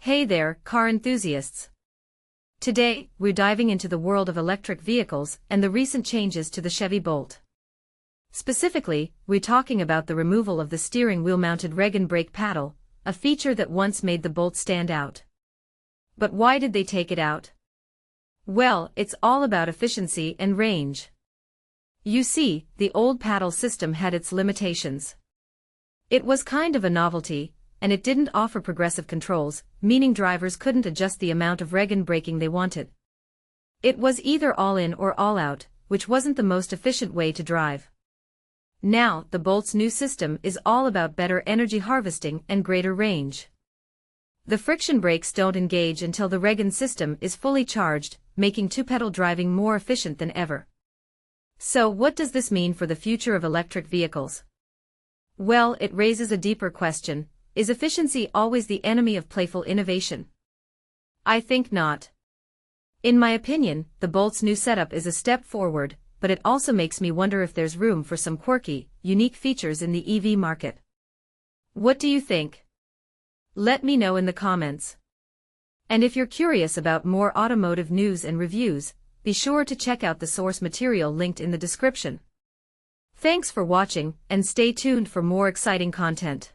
Hey there, car enthusiasts. Today, we're diving into the world of electric vehicles and the recent changes to the Chevy Bolt. Specifically, we're talking about the removal of the steering wheel-mounted Regen brake paddle, a feature that once made the Bolt stand out. But why did they take it out? Well, it's all about efficiency and range. You see, the old paddle system had its limitations. It was kind of a novelty, and it didn't offer progressive controls, meaning drivers couldn't adjust the amount of Regen braking they wanted. It was either all in or all out, which wasn't the most efficient way to drive. Now, the Bolt's new system is all about better energy harvesting and greater range. The friction brakes don't engage until the Regen system is fully charged, making two-pedal driving more efficient than ever. So what does this mean for the future of electric vehicles? Well, it raises a deeper question. Is efficiency always the enemy of playful innovation? I think not. In my opinion, the Bolt's new setup is a step forward, but it also makes me wonder if there's room for some quirky, unique features in the EV market. What do you think? Let me know in the comments. And if you're curious about more automotive news and reviews, be sure to check out the source material linked in the description. Thanks for watching, and stay tuned for more exciting content.